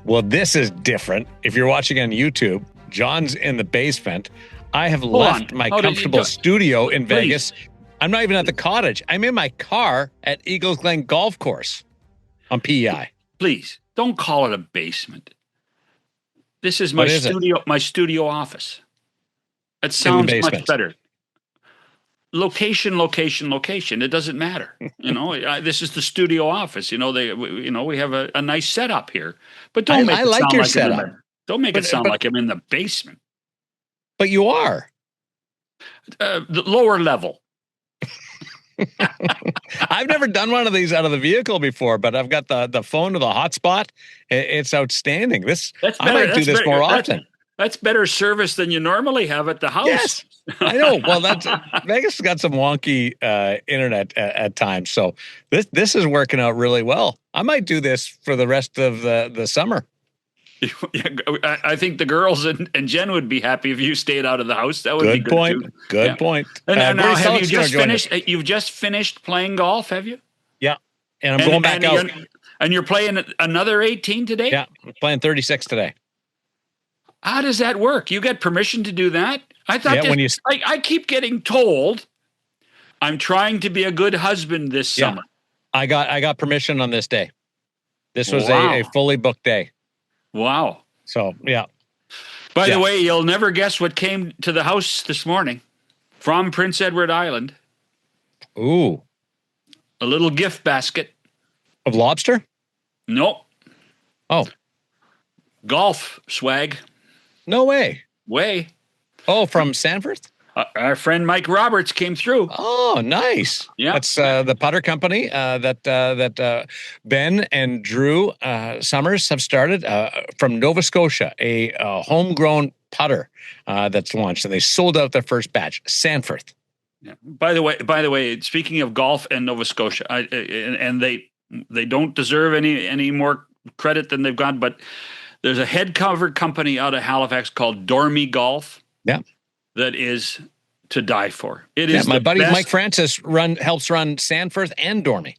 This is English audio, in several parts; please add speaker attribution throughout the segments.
Speaker 1: Well, this is different. If you're watching on YouTube, John's in the basement. I have left my comfortable studio in Vegas. I'm not even at the cottage. I'm in my car at Eagles Glen Golf Course on PEI.
Speaker 2: Please, don't call it a basement. This is my studio office. It sounds much better. Location. It doesn't matter. This is the studio office. We have a nice setup here. But don't make it sound like setup. Don't make it sound like I'm in the basement.
Speaker 1: But you are.
Speaker 2: The lower level.
Speaker 1: I've never done one of these out of the vehicle before, but I've got the phone to the hotspot. It's outstanding. I might do this more often.
Speaker 2: That's better service than you normally have at the house.
Speaker 1: Yes, I know. Well, Vegas has got some wonky internet at times, so this is working out really well. I might do this for the rest of the summer.
Speaker 2: I think the girls and Jen would be happy if you stayed out of the house. That would be good too.
Speaker 1: Good point.
Speaker 2: And now, have you just finished? You've just finished playing golf, have you?
Speaker 1: Yeah, and I'm going back out.
Speaker 2: And you're playing another 18 today?
Speaker 1: Yeah, I'm playing 36 today.
Speaker 2: How does that work? You get permission to do that? I thought I keep getting told I'm trying to be a good husband this summer.
Speaker 1: I got permission on this day. This was a fully booked day.
Speaker 2: Wow.
Speaker 1: So, yeah.
Speaker 2: By the way, you'll never guess what came to the house this morning from Prince Edward Island.
Speaker 1: Ooh.
Speaker 2: A little gift basket.
Speaker 1: Of lobster?
Speaker 2: Nope.
Speaker 1: Oh.
Speaker 2: Golf swag.
Speaker 1: No way. Oh, from Sanford?
Speaker 2: Our friend Mike Roberts came through.
Speaker 1: Oh, nice.
Speaker 2: Yeah.
Speaker 1: That's the putter company that Ben and Drew Summers have started from Nova Scotia, a homegrown putter that's launched, and they sold out their first batch. Sanford.
Speaker 2: Yeah. By the way, speaking of golf and Nova Scotia, and they don't deserve any more credit than they've got, but there's a head cover company out of Halifax called Dormy Golf.
Speaker 1: Yeah.
Speaker 2: That is to die for. It is
Speaker 1: my buddy Mike Francis helps run Sanford and Dormy.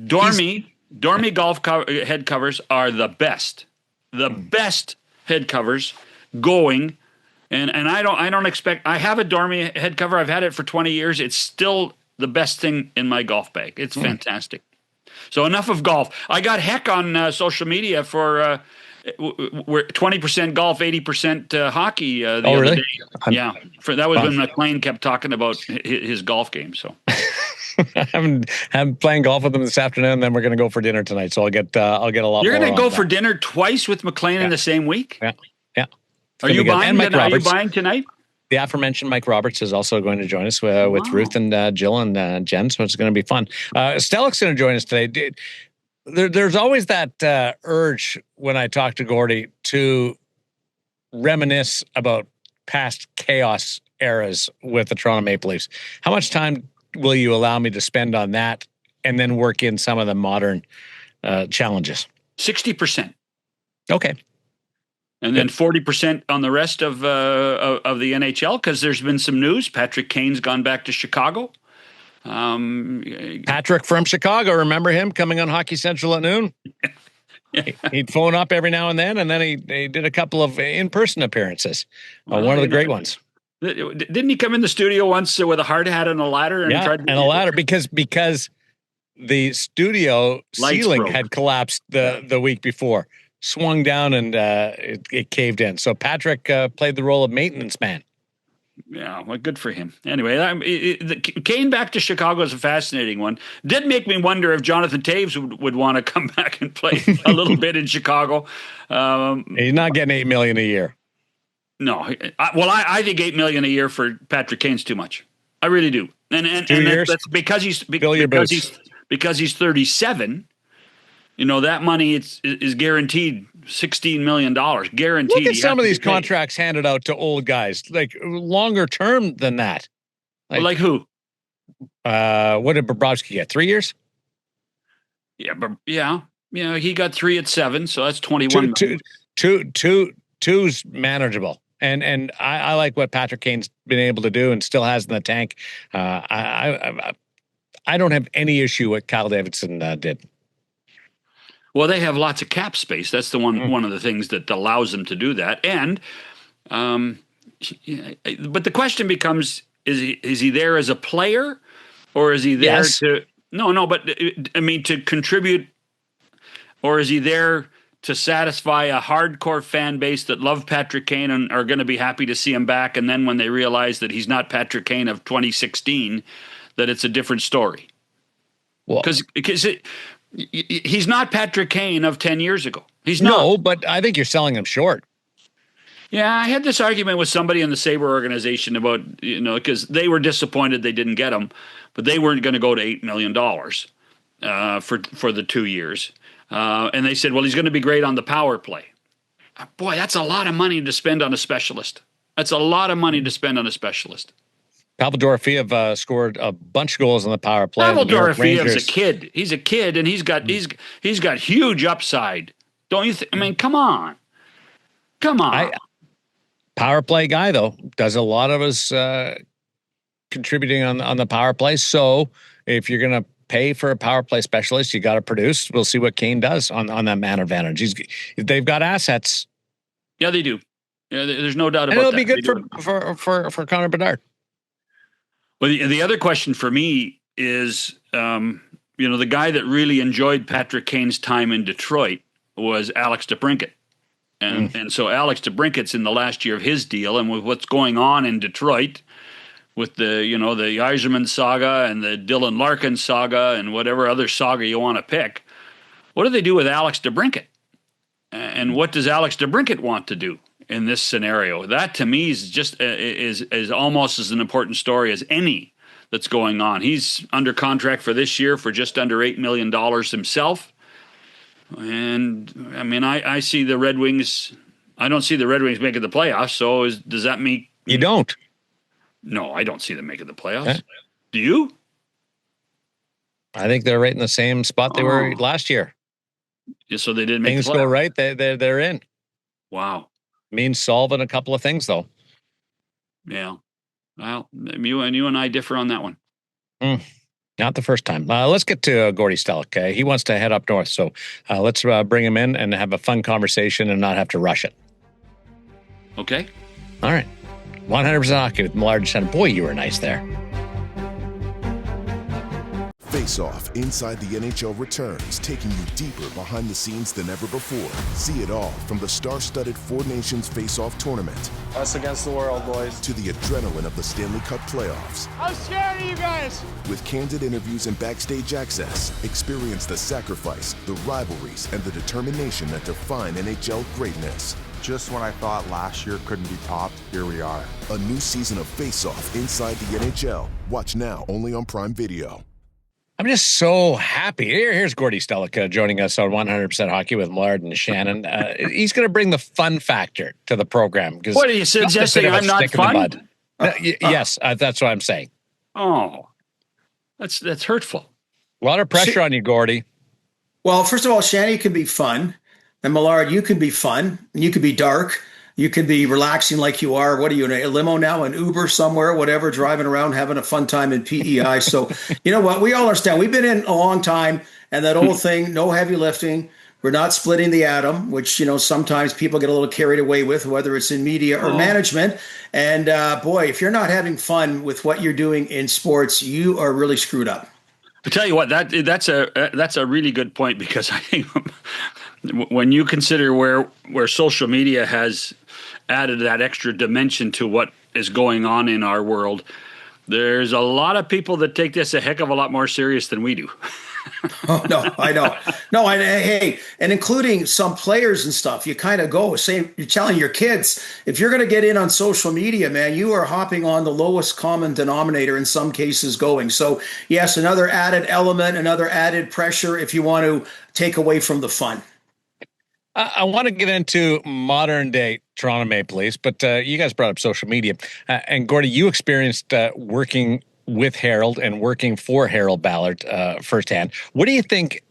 Speaker 2: Dormy golf head covers are the best. The best head covers going. And I don't expect. I have a Dormy head cover. I've had it for 20 years. It's still the best thing in my golf bag. It's fantastic. So enough of golf. I got heck on social media for we're 20% golf, 80% hockey the other day. Yeah, that was when McLean kept talking about his golf game. So
Speaker 1: I'm playing golf with him this afternoon, and then we're going to go for dinner tonight. So I'll get a lot.
Speaker 2: You're going to go for dinner twice with McLean in the same week?
Speaker 1: Yeah.
Speaker 2: Are you buying? Are you buying tonight?
Speaker 1: The aforementioned Mike Roberts is also going to join us with Ruth and Jill and Jen, so it's going to be fun. Stellick's going to join us today. There's always that urge when I talk to Gordy to reminisce about past chaos eras with the Toronto Maple Leafs. How much time will you allow me to spend on that and then work in some of the modern challenges?
Speaker 2: 60%.
Speaker 1: Okay.
Speaker 2: And then 40% on the rest of the NHL, because there's been some news. Patrick Kane's gone back to Chicago.
Speaker 1: Patrick from Chicago, remember him coming on Hockey Central at noon? He'd phone up every now and then he did a couple of in-person appearances. One of the great ones.
Speaker 2: Didn't he come in the studio once with a hard hat and a ladder? And
Speaker 1: a ladder because the studio ceiling had collapsed the week before, swung down, and it caved in. So Patrick played the role of maintenance man.
Speaker 2: Yeah, well, good for him. Anyway, Kane back to Chicago is a fascinating one. Did make me wonder if Jonathan Toews would want to come back and play a little bit in Chicago.
Speaker 1: He's not getting $8 million a year.
Speaker 2: No, I think $8 million a year for Patrick Kane's too much. I really do, and that's because he's 37. You know, that money is guaranteed $16 million. Guaranteed.
Speaker 1: Look at some of these contracts handed out to old guys, like longer term than that.
Speaker 2: Like who?
Speaker 1: What did Bobrovsky get? 3 years?
Speaker 2: Yeah. He got 3 at 7, so that's 21.
Speaker 1: Two's manageable. And I like what Patrick Kane's been able to do and still has in the tank. I don't have any issue what Kyle Davidson did.
Speaker 2: Well, they have lots of cap space. That's the one of the things that allows them to do that. And but the question becomes: is he there as a player, or is he there to? No. But I mean, to contribute, or is he there to satisfy a hardcore fan base that love Patrick Kane and are going to be happy to see him back? And then when they realize that he's not Patrick Kane of 2016, that it's a different story. Well, because he's not Patrick Kane of 10 years ago. He's not.
Speaker 1: No, but I think you're selling him short.
Speaker 2: Yeah, I had this argument with somebody in the Sabre organization about, because they were disappointed they didn't get him, but they weren't going to go to $8 million for the 2 years. And they said, well, he's going to be great on the power play. Boy, that's a lot of money to spend on a specialist. That's a lot of money to spend on a specialist.
Speaker 1: Pavel Dorofeev scored a bunch of goals on the power play.
Speaker 2: Pavel Dorofeev's a kid. He's a kid, and he's got huge upside. Don't you think? I mean, come on.
Speaker 1: Power play guy, though, does a lot of us contributing on the power play. So if you're going to pay for a power play specialist, you got to produce. We'll see what Kane does on that man advantage. They've got assets.
Speaker 2: Yeah, they do. Yeah, there's no doubt about that.
Speaker 1: It'll be good for Connor Bedard.
Speaker 2: Well, the other question for me is, the guy that really enjoyed Patrick Kane's time in Detroit was Alex DeBrincat. And so Alex DeBrincat's in the last year of his deal, and with what's going on in Detroit with the Yzerman saga and the Dylan Larkin saga and whatever other saga you want to pick, what do they do with Alex DeBrincat? And what does Alex DeBrincat want to do in this scenario? That to me is just is almost as an important story as any that's going on. He's under contract for this year for just under $8 million himself. And I mean, I see the Red Wings. I don't see the Red Wings making the playoffs. So does that mean
Speaker 1: you don't?
Speaker 2: No, I don't see them making the playoffs. Do you?
Speaker 1: I think they're right in the same spot they were last year.
Speaker 2: Yeah, so they didn't make
Speaker 1: things
Speaker 2: the playoffs.
Speaker 1: Go right. They're in.
Speaker 2: Wow.
Speaker 1: Means solving a couple of things though.
Speaker 2: Yeah. Well, you and I differ on that one.
Speaker 1: Not the first time. Let's get to Gord Stellick. He wants to head up north. So let's bring him in and have a fun conversation and not have to rush it.
Speaker 2: Okay.
Speaker 1: All right. 100% hockey with Millard and Shannon. Boy, you were nice there.
Speaker 3: Face Off Inside the NHL returns, taking you deeper behind the scenes than ever before. See it all from the star-studded Four Nations Face Off tournament.
Speaker 4: Us against the world, boys.
Speaker 3: To the adrenaline of the Stanley Cup playoffs.
Speaker 4: I'm scared of you guys.
Speaker 3: With candid interviews and backstage access, experience the sacrifice, the rivalries, and the determination that define NHL greatness.
Speaker 5: Just when I thought last year couldn't be topped, here we are.
Speaker 3: A new season of Face Off Inside the NHL. Watch now only on Prime Video.
Speaker 1: I'm just so happy. Here's Gord Stellick joining us on 100% Hockey with Millard and Shannon. He's going to bring the fun factor to the program.
Speaker 2: What are you suggesting? I'm not fun?
Speaker 1: Yes, that's what I'm saying.
Speaker 2: Oh, that's hurtful.
Speaker 1: A lot of pressure on you, Gordy.
Speaker 6: Well, first of all, Shannon, you can be fun. And Millard, you can be fun. You can be dark. You can be relaxing like you are. What are you, in a limo now, an Uber somewhere, whatever, driving around, having a fun time in PEI. So, you know what? We all understand. We've been in a long time, and that old thing, no heavy lifting. We're not splitting the atom, which, sometimes people get a little carried away with, whether it's in media or management. And, boy, if you're not having fun with what you're doing in sports, you are really screwed up.
Speaker 2: I tell you what, that's a really good point, because I think when you consider where social media has added that extra dimension to what is going on in our world, there's a lot of people that take this a heck of a lot more serious than we do.
Speaker 6: Oh, no, I know. No, hey, and including some players and stuff, you kind of go saying, you're telling your kids, if you're going to get in on social media, man, you are hopping on the lowest common denominator in some cases going. So yes, another added element, another added pressure if you want to take away from the fun.
Speaker 1: I want to get into modern day Toronto Maple Leafs, but you guys brought up social media. And Gordy, you experienced working with Harold and working for Harold Ballard firsthand. What do you think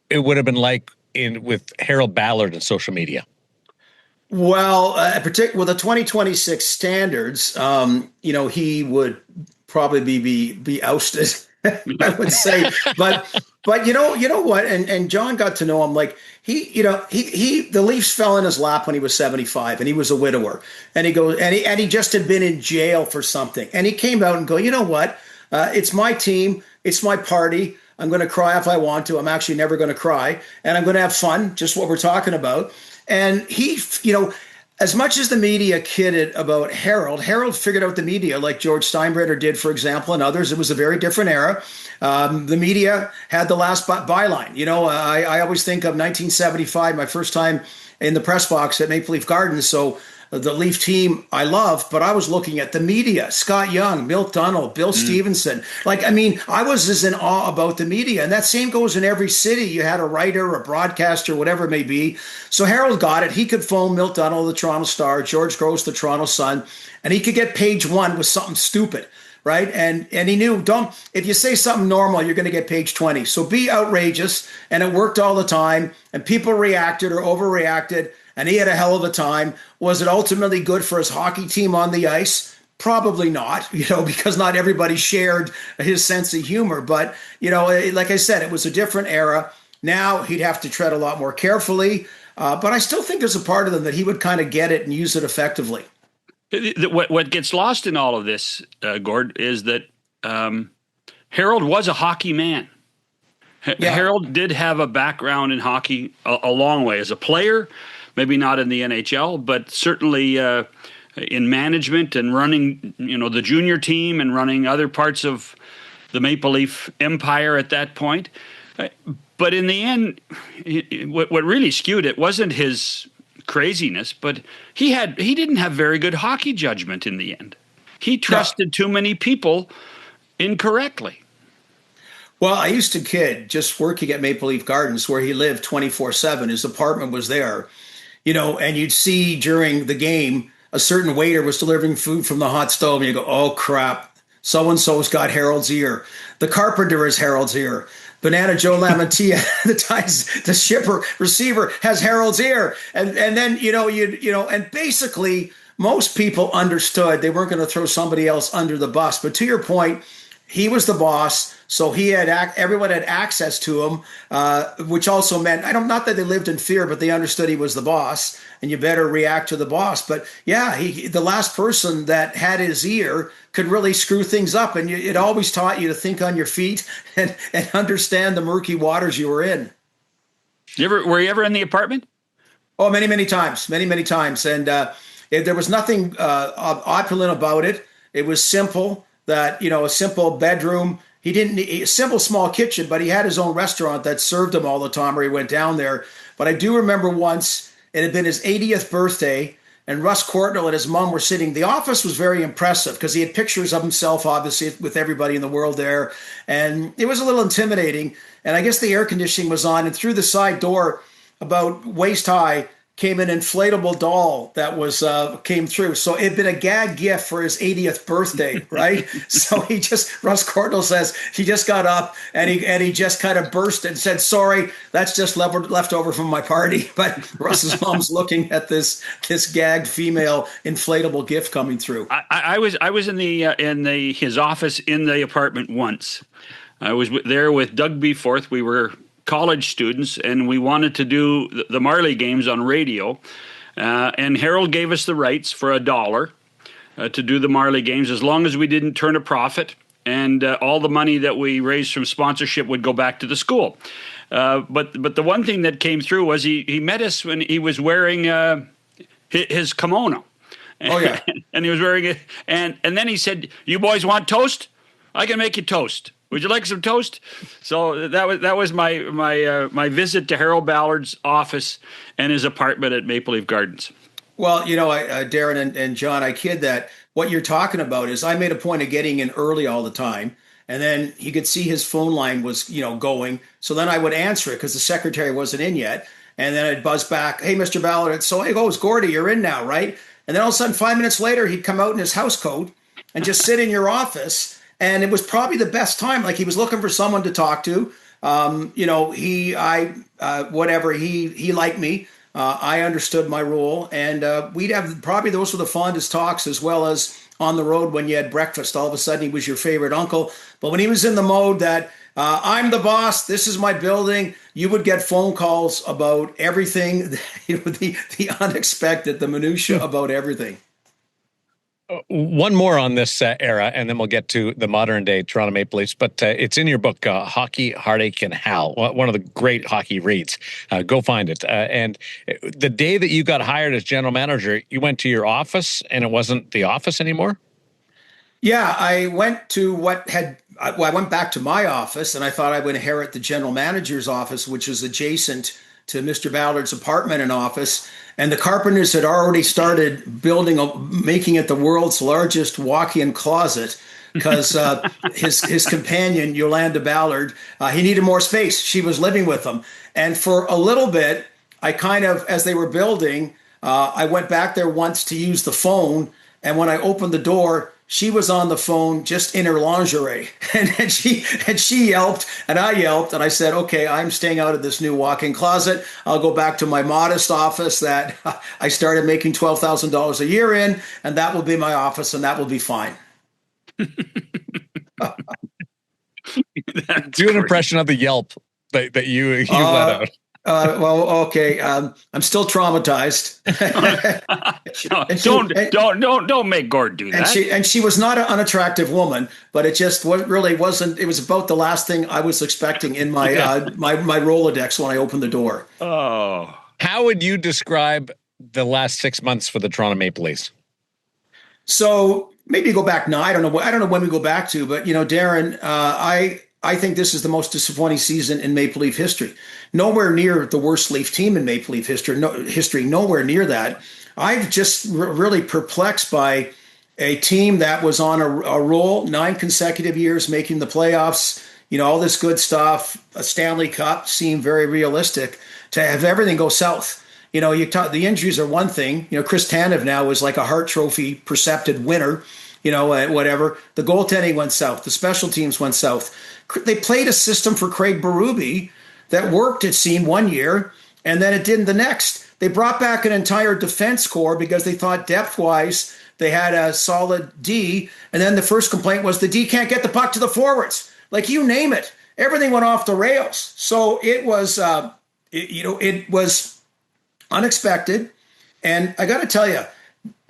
Speaker 1: it would have been like with Harold Ballard and social media?
Speaker 6: Well, particularly with the 2026 standards, he would probably be ousted I would say, but you know what? And John got to know him. Like the Leafs fell in his lap when he was 75, and he was a widower. And he goes, and he just had been in jail for something. And he came out and go, you know what? It's my team. It's my party. I'm going to cry if I want to. I'm actually never going to cry, and I'm going to have fun. Just what we're talking about. And he, as much as the media kidded about Harold figured out the media like George Steinbrenner did, for example, and others. It was a very different era. The media had the last byline. I always think of 1975, my first time in the press box at Maple Leaf Gardens. So the Leaf team I love, but I was looking at the media, Scott Young, Milt Dunnell, Bill Stevenson. I was as in awe about the media. And that same goes in every city. You had a writer, a broadcaster, whatever it may be. So Harold got it. He could phone Milt Dunnell, the Toronto Star, George Gross, the Toronto Sun, and he could get page one with something stupid. Right. And he knew, if you say something normal, you're going to get page 20. So be outrageous. And it worked all the time. And people reacted or overreacted. And he had a hell of a time. Was it ultimately good for his hockey team on the ice? Probably not, because not everybody shared his sense of humor. But, like I said, it was a different era. Now he'd have to tread a lot more carefully. But I still think there's a part of them that he would kind of get it and use it effectively.
Speaker 2: What gets lost in all of this, Gord, is that Harold was a hockey man. Yeah. Harold did have a background in hockey a long way as a player, maybe not in the NHL, but certainly in management and running, the junior team and running other parts of the Maple Leaf empire at that point. But in the end, what really skewed it wasn't his craziness, but he didn't have very good hockey judgment in the end. He trusted too many people incorrectly.
Speaker 6: Well, I used to kid just working at Maple Leaf Gardens where he lived 24/7. His apartment was there, and you'd see during the game a certain waiter was delivering food from the hot stove, and you go, oh crap, so-and-so's got Harold's ear. The carpenter is Harold's ear. Banana Joe Lamantia, the shipper receiver has Harold's ear. And then, and basically most people understood they weren't going to throw somebody else under the bus. But to your point, he was the boss. So everyone had access to him, which also meant, not that they lived in fear, but they understood he was the boss and you better react to the boss. But yeah, the last person that had his ear could really screw things up. And it always taught you to think on your feet and understand the murky waters you were in.
Speaker 2: Were you ever in the apartment?
Speaker 6: Oh, many, many times, many, many times. And there was nothing opulent about it. It was simple, that, a simple bedroom. He didn't need a simple small kitchen, but he had his own restaurant that served him all the time where he went down there. But I do remember once it had been his 80th birthday and Russ Courtnall and his mom were sitting. The office was very impressive because he had pictures of himself, obviously, with everybody in the world there. And it was a little intimidating. And I guess the air conditioning was on. And through the side door, about waist high, came an inflatable doll that was came through. So it'd been a gag gift for his 80th birthday, right? So Russ Courtnall says he just got up and he just kind of burst and said, sorry, that's just left over from my party. But Russ's mom's looking at this gagged female inflatable gift coming through.
Speaker 2: I was in his office in the apartment once. I was there with Doug Beforth. We were college students, and we wanted to do the Marley games on radio. And Harold gave us the rights for $1 to do the Marley games, as long as we didn't turn a profit. And all the money that we raised from sponsorship would go back to the school. But the one thing that came through was he met us when he was wearing his kimono.
Speaker 6: Oh, yeah.
Speaker 2: And he was wearing it. And then he said, you boys want toast? I can make you toast. Would you like some toast? So that was my visit to Harold Ballard's office and his apartment at Maple Leaf Gardens.
Speaker 6: Well, Daren and John, I kid that what you're talking about is I made a point of getting in early all the time. And then he could see his phone line was, going. So then I would answer it because the secretary wasn't in yet. And then I'd buzz back, hey, Mr. Ballard. So he goes, Gordy, you're in now, right? And then all of a sudden, 5 minutes later, he'd come out in his house coat and just sit in your office. And it was probably the best time. Like he was looking for someone to talk to. He liked me. I understood my role. And we'd have probably those were the fondest talks, as well as on the road when you had breakfast. All of a sudden, he was your favorite uncle. But when he was in the mode that I'm the boss, this is my building, you would get phone calls about everything, the unexpected, the minutia about everything.
Speaker 1: One more on this era, and then we'll get to the modern day Toronto Maple Leafs. But it's in your book, Hockey, Heartache, and Hal, one of the great hockey reads. Go find it. And the day that you got hired as general manager, you went to your office, and it wasn't the office anymore?
Speaker 6: Yeah, I went back to my office, and I thought I would inherit the general manager's office, which was adjacent to Mr. Ballard's apartment and office. And the carpenters had already started making it the world's largest walk-in closet because his companion, Yolanda Ballard, he needed more space. She was living with him. And for a little bit, I kind of, as they were building, I went back there once to use the phone. And when I opened the door, she was on the phone just in her lingerie, and she yelped, and I yelped, and I said, okay, I'm staying out of this new walk-in closet. I'll go back to my modest office that I started making $12,000 a year in, and that will be my office, and that will be fine.
Speaker 1: Do an impression of the yelp that you let out.
Speaker 6: Well, okay. I'm still traumatized.
Speaker 2: Don't make Gord do that.
Speaker 6: And she was not an unattractive woman, but it just really wasn't. It was about the last thing I was expecting in my my Rolodex when I opened the door.
Speaker 2: Oh,
Speaker 1: how would you describe the last 6 months for the Toronto Maple Leafs?
Speaker 6: So maybe go back now. I don't know when we go back to, but Daren, I think this is the most disappointing season in Maple Leaf history. Nowhere near the worst Leaf team in Maple Leaf history. Nowhere near that. I've just really perplexed by a team that was on a roll, 9 consecutive years making the playoffs. All this good stuff. A Stanley Cup seemed very realistic. To have everything go south. The injuries are one thing. Chris Tanev now is like a Hart Trophy percepted winner. Whatever. The goaltending went south. The special teams went south. They played a system for Craig Berube that worked, it seemed, one year, and then it didn't the next. They brought back an entire defense core because they thought depth-wise they had a solid D, and then the first complaint was the D can't get the puck to the forwards. Like, you name it. Everything went off the rails. So it was, it was unexpected. And I got to tell you,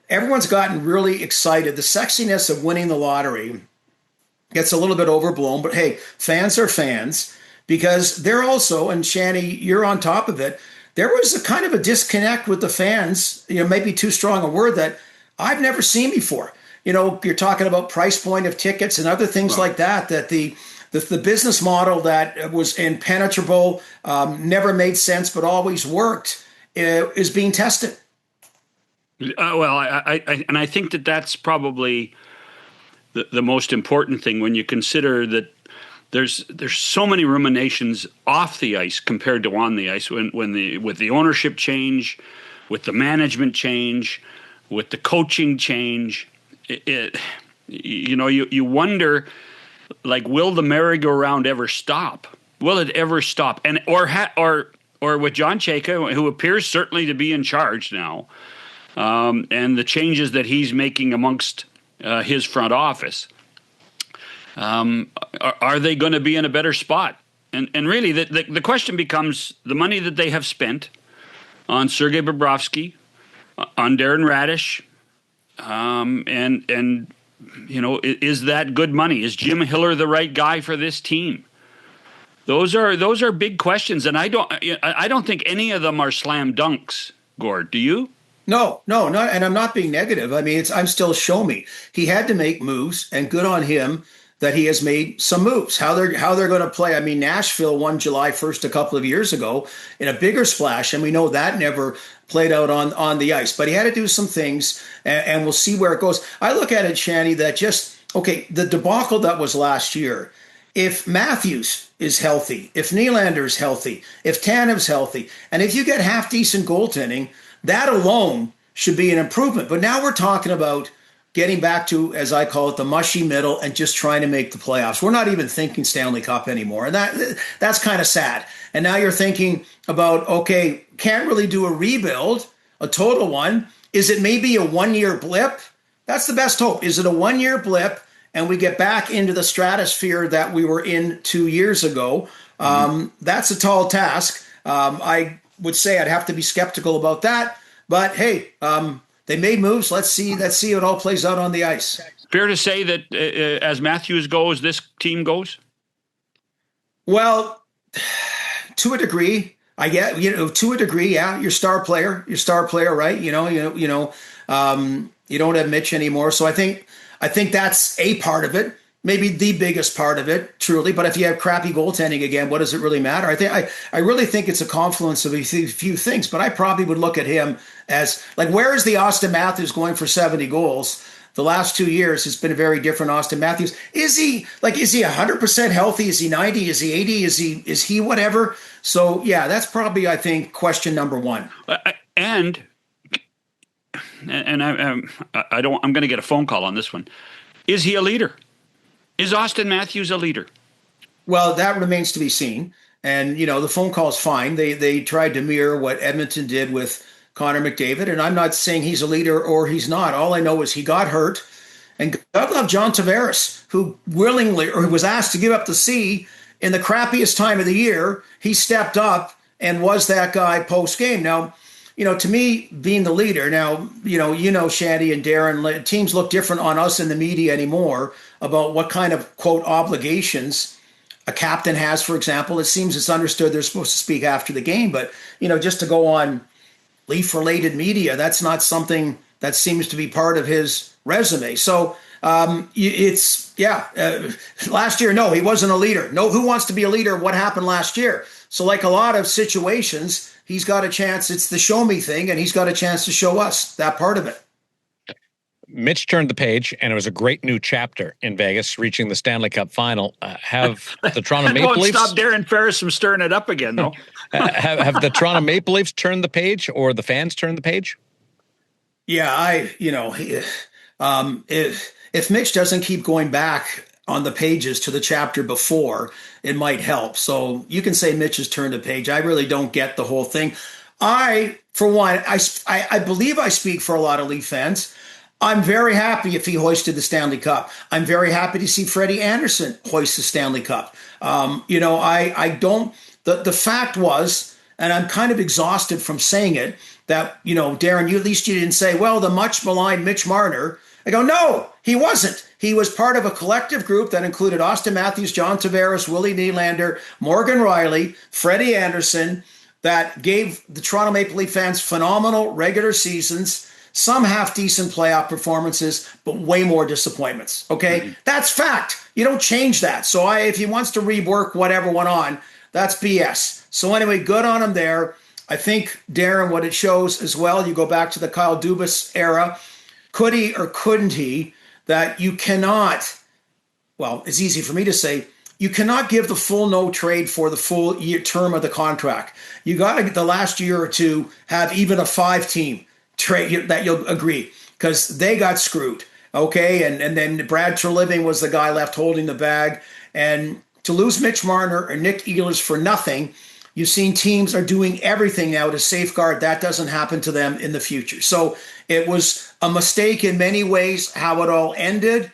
Speaker 6: everyone's gotten really excited. The sexiness of winning the lottery gets a little bit overblown, but hey, fans are fans because they're also, and Shanny, you're on top of it, there was a kind of a disconnect with the fans, maybe too strong a word, that I've never seen before. You're talking about price point of tickets and other things like that the business model that was impenetrable, never made sense, but always worked, is being tested.
Speaker 2: I think that's probably the most important thing when you consider that there's so many ruminations off the ice compared to on the ice with the ownership change, with the management change, with the coaching change. You wonder, like, will the merry-go-round ever stop? Will it ever stop? And or with John Chayka, who appears certainly to be in charge now. And the changes that he's making amongst his front office, are they going to be in a better spot? And really, the question becomes the money that they have spent on Sergei Bobrovsky, on Daren Radish, and is that good money? Is Jim Hiller the right guy for this team? Those are big questions, and I don't think any of them are slam dunks. Gord, do you?
Speaker 6: No, and I'm not being negative. I mean, I'm still show me. He had to make moves, and good on him that he has made some moves. How they're going to play. I mean, Nashville won July 1st a couple of years ago in a bigger splash, and we know that never played out on the ice. But he had to do some things, and we'll see where it goes. I look at it, Shanny, that the debacle that was last year, if Matthews is healthy, if Nylander's healthy, if Tanev's healthy, and if you get half-decent goaltending, that alone should be an improvement. But now we're talking about getting back to, as I call it, the mushy middle and just trying to make the playoffs. We're not even thinking Stanley Cup anymore. And that's kind of sad. And now you're thinking about, okay, can't really do a rebuild, a total one. Is it maybe a one-year blip? That's the best hope. Is it a 1-year blip and we get back into the stratosphere that we were in 2 years ago? That's a tall task. I would say I'd have to be skeptical about that. But hey, they made moves. Let's see how it all plays out on the ice.
Speaker 2: Fair to say that as Matthews goes, this team goes?
Speaker 6: Well, to a degree, I get, to a degree, yeah. Your star player, right? You don't have Mitch anymore. So I think that's a part of it. Maybe the biggest part of it, truly. But if you have crappy goaltending again, what does it really matter? I really think it's a confluence of a few things. But I probably would look at him as like, where is the Austin Matthews going for 70 goals? The last 2 years has been a very different Austin Matthews. Is he 100% healthy? Is he 90? Is he 80? Is he whatever? So yeah, that's probably, I think, question number one.
Speaker 2: And I'm going to get a phone call on this one. Is he a leader? Is Austin Matthews a leader?
Speaker 6: Well, that remains to be seen. And, the phone call is fine. They tried to mirror what Edmonton did with Connor McDavid. And I'm not saying he's a leader or he's not. All I know is he got hurt. And God love John Tavares, who willingly, or who was asked to give up the C in the crappiest time of the year. He stepped up and was that guy post-game. Now, to me, being the leader, now, Shandy and Daren, teams look different on us in the media anymore about what kind of, quote, obligations a captain has, for example. It seems it's understood they're supposed to speak after the game, but, just to go on Leaf-related media, that's not something that seems to be part of his resume. So last year, no, he wasn't a leader. No, who wants to be a leader? What happened last year? So like a lot of situations, he's got a chance. It's the show me thing, and he's got a chance to show us that part of it.
Speaker 1: Mitch turned the page, and it was a great new chapter in Vegas, reaching the Stanley Cup final. Have the Toronto Maple Leafs...
Speaker 2: Stop Darren Ferris from stirring it up again, though.
Speaker 1: have the Toronto Maple Leafs turned the page, or the fans turned the page?
Speaker 6: Yeah, if Mitch doesn't keep going back on the pages to the chapter before, it might help. So you can say Mitch has turned a page. I really don't get the whole thing. For one, I believe I speak for a lot of Leaf fans. I'm very happy if he hoisted the Stanley Cup. I'm very happy to see Freddie Anderson hoist the Stanley Cup. I don't, the fact was, and I'm kind of exhausted from saying it, that, Daren, at least you didn't say, well, the much maligned Mitch Marner. I go, no, he wasn't. He was part of a collective group that included Austin Matthews, John Tavares, Willie Nylander, Morgan Riley, Freddie Anderson, that gave the Toronto Maple Leaf fans phenomenal regular seasons, some half-decent playoff performances, but way more disappointments, okay? Mm-hmm. That's fact. You don't change that. So if he wants to rework whatever went on, that's BS. So anyway, good on him there. I think, Daren, what it shows as well, you go back to the Kyle Dubas era, could he or couldn't he, that you cannot, well, it's easy for me to say, you cannot give the full no trade for the full year term of the contract. You got to, the last year or two, have even a 5-team trade that you'll agree, because they got screwed, okay? And then Brad Treliving was the guy left holding the bag. And to lose Mitch Marner or Nick Ehlers for nothing, you've seen teams are doing everything now to safeguard that doesn't happen to them in the future. So it was a mistake in many ways how it all ended.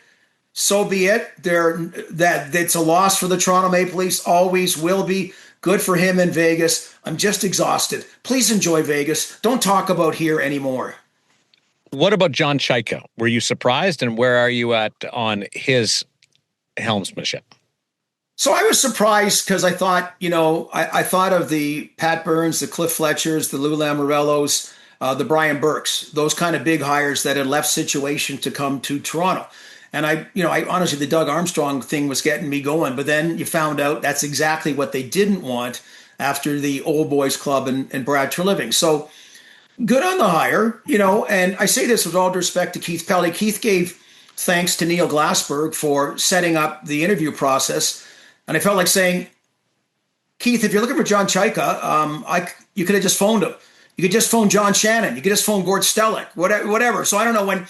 Speaker 6: So be it. That it's a loss for the Toronto Maple Leafs, always will be. Good for him in Vegas. I'm just exhausted. Please enjoy Vegas. Don't talk about here anymore.
Speaker 1: What about John Chaika? Were you surprised, and where are you at on his helmsmanship?
Speaker 6: So I was surprised because I thought, I thought of the Pat Burns, the Cliff Fletchers, the Lou Lamoriellos, the Brian Burks, those kind of big hires that had left situation to come to Toronto. And I honestly, the Doug Armstrong thing was getting me going, but then you found out that's exactly what they didn't want after the Old Boys Club and Brad Treliving. So good on the hire, and I say this with all due respect to Keith Pelly. Keith gave thanks to Neil Glassberg for setting up the interview process. And I felt like saying, Keith, if you're looking for John Chaika, you could have just phoned him. You could just phone John Shannon. You could just phone Gord Stellick, whatever. So I don't know when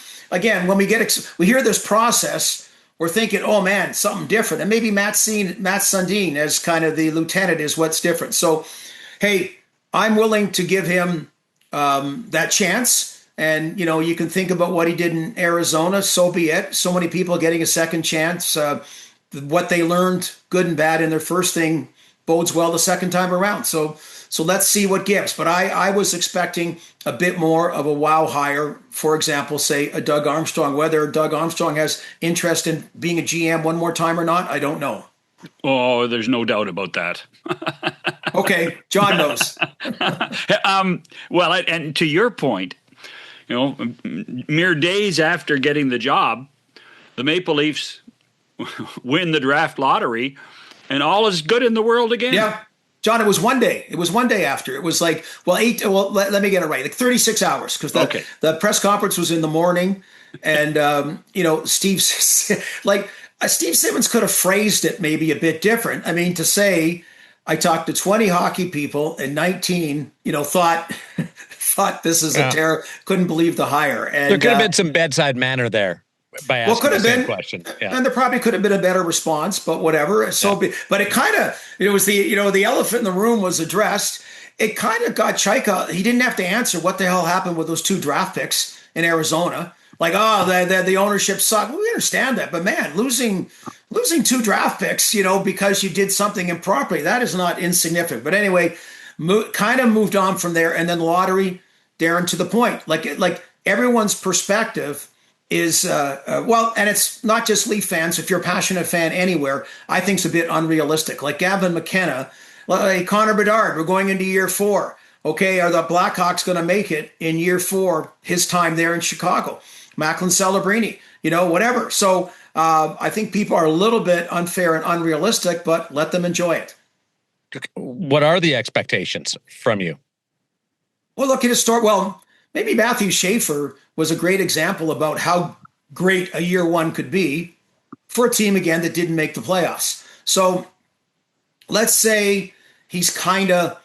Speaker 6: we hear this process, we're thinking, oh man, something different. And maybe Matt Sundin as kind of the lieutenant is what's different. So, hey, I'm willing to give him that chance. And, you can think about what he did in Arizona. So be it. So many people getting a second chance. What they learned, good and bad, in their first thing bodes well the second time around. So let's see what gives. But I was expecting a bit more of a wow hire. For example, say a Doug Armstrong. Whether Doug Armstrong has interest in being a GM one more time or not, I don't know.
Speaker 2: Oh, there's no doubt about that.
Speaker 6: Okay, John knows.
Speaker 2: Well, and to your point, mere days after getting the job, the Maple Leafs win the draft lottery, and all is good in the world again.
Speaker 6: Yeah. John, it was one day. It was one day after. It was like, let me get it right. Like 36 hours, because the press conference was in the morning. And, Steve Simmons could have phrased it maybe a bit different. I mean, to say, I talked to 20 hockey people and 19, thought this is a terror, couldn't believe the hire. And
Speaker 1: there could have been some bedside manner there. By asking the same question. Yeah.
Speaker 6: And there probably could have been a better response, but whatever. But it kind of, it was the elephant in the room was addressed. It kind of got Chaika. He didn't have to answer what the hell happened with those 2 draft picks in Arizona. Like, the ownership sucked. Well, we understand that, but man, losing 2 draft picks, because you did something improperly, that is not insignificant. But anyway, kind of moved on from there, and then lottery, Daren, to the point. Like everyone's perspective is and it's not just Leaf fans. If you're a passionate fan anywhere, I think it's a bit unrealistic. Like Gavin McKenna, like Connor Bedard, we're going into year 4. Okay, are the Blackhawks going to make it in year 4? His time there in Chicago, Macklin Celebrini, whatever. So I think people are a little bit unfair and unrealistic, but let them enjoy it.
Speaker 1: What are the expectations from you?
Speaker 6: Well, look at his start. Well, maybe Matthew Schaefer was a great example about how great a year 1 could be for a team, again, that didn't make the playoffs. So let's say he's kind of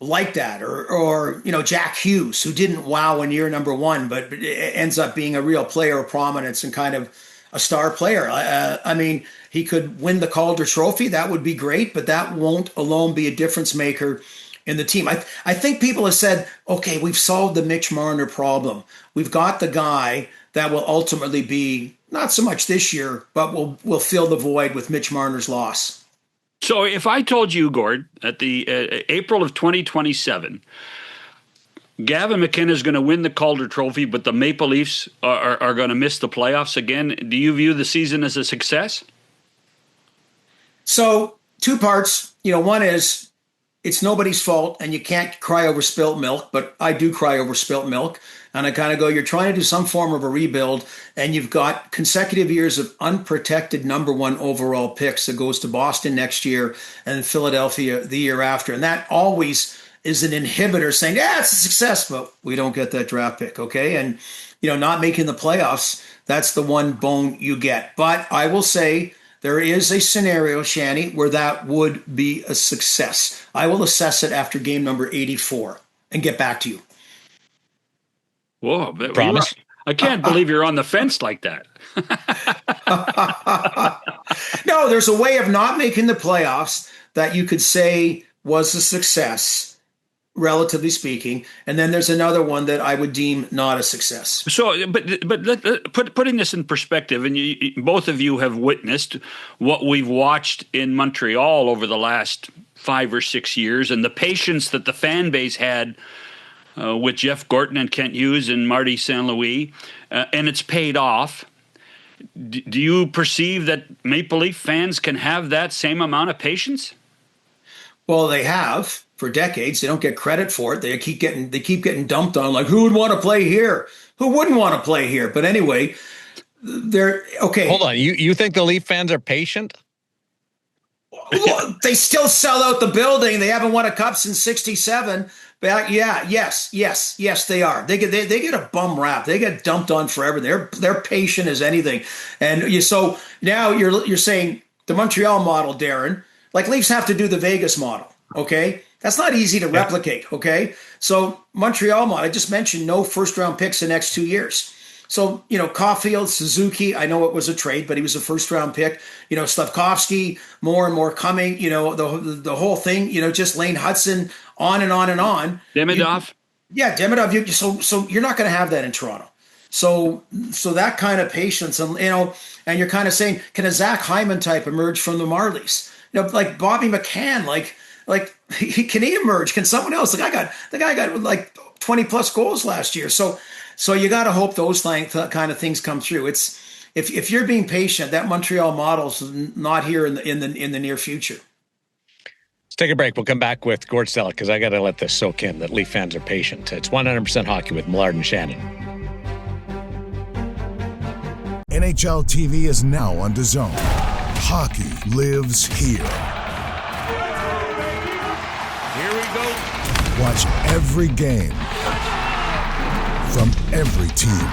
Speaker 6: like that, or Jack Hughes, who didn't wow in year number 1, but ends up being a real player of prominence and kind of a star player. I mean, he could win the Calder Trophy. That would be great, but that won't alone be a difference maker in the team. I think people have said, okay, we've solved the Mitch Marner problem. We've got the guy that will ultimately be, not so much this year, but will fill the void with Mitch Marner's loss.
Speaker 2: So if I told you, Gord, at the April of 2027, Gavin McKenna is going to win the Calder Trophy, but the Maple Leafs are going to miss the playoffs again, do you view the season as a success?
Speaker 6: So 2 parts. One is, it's nobody's fault, and you can't cry over spilt milk, but I do cry over spilt milk. And I kind of go, you're trying to do some form of a rebuild, and you've got consecutive years of unprotected number 1 overall picks that goes to Boston next year and Philadelphia the year after. And that always is an inhibitor, saying, it's a success, but we don't get that draft pick, okay? And, not making the playoffs, that's the one bone you get. But I will say, there is a scenario, Shanny, where that would be a success. I will assess it after game number 84 and get back to you.
Speaker 2: Whoa,
Speaker 1: promise?
Speaker 2: I can't believe you're on the fence like that.
Speaker 6: No, there's a way of not making the playoffs that you could say was a success, relatively speaking, and then there's another one that I would deem not a success.
Speaker 2: So, but putting this in perspective, and both of you have witnessed what we've watched in Montreal over the last 5 or 6 years, and the patience that the fan base had with Jeff Gorton and Kent Hughes and Marty St. Louis, and it's paid off. Do you perceive that Maple Leaf fans can have that same amount of patience?
Speaker 6: Well, they have for decades. They don't get credit for it. They keep getting dumped on, like, who would want to play here? Who wouldn't want to play here? But anyway, they're okay.
Speaker 1: Hold on. You think the Leaf fans are patient?
Speaker 6: Well, they still sell out the building. They haven't won a cup since '67. But yes, they are. They get a bum rap. They get dumped on forever. They're patient as anything. And so now you're saying the Montreal model, Daren, like Leafs have to do the Vegas model. Okay, that's not easy to replicate. Okay, so Montreal model. I just mentioned no first round picks the next 2 years. So, Caulfield, Suzuki, I know it was a trade, but he was a first-round pick. Slavkovsky, more and more coming, the whole thing, just Lane Hudson, on and on and on.
Speaker 2: Demidov.
Speaker 6: Yeah, Demidov. So you're not going to have that in Toronto. So that kind of patience, and and you're kind of saying, can a Zach Hyman type emerge from the Marlies? Like Bobby McCann, like can he emerge? Can someone else? The guy got like 20 plus goals last year. So you got to hope those kind of things come through. It's if you're being patient, that Montreal model's not here in the near future.
Speaker 1: Let's take a break. We'll come back with Gord Stellick because I got to let this soak in that Leaf fans are patient. It's 100% hockey with Millard and Shannon.
Speaker 3: NHL TV is now on DAZN. Hockey lives here.
Speaker 2: Here we go.
Speaker 3: Watch every game from every team.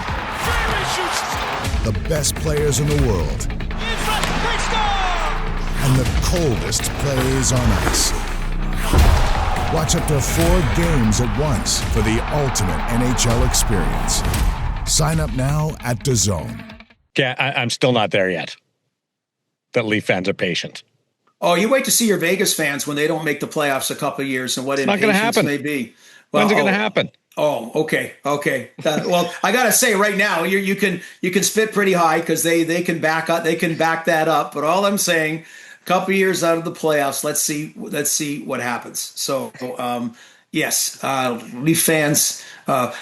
Speaker 3: The best players in the world. And the coldest plays on ice. Watch up to 4 games at once for the ultimate NHL experience. Sign up now at DAZN.
Speaker 1: Yeah, I'm still not there yet. That Leaf fans are patient.
Speaker 6: Oh, you wait to see your Vegas fans when they don't make the playoffs a couple of years and what impatience may be.
Speaker 1: Well, when's it going to happen?
Speaker 6: Oh, okay. Well, I gotta say, right now you can spit pretty high because they can back that up. But all I'm saying, a couple of years out of the playoffs, let's see what happens. So, yes, Leaf fans.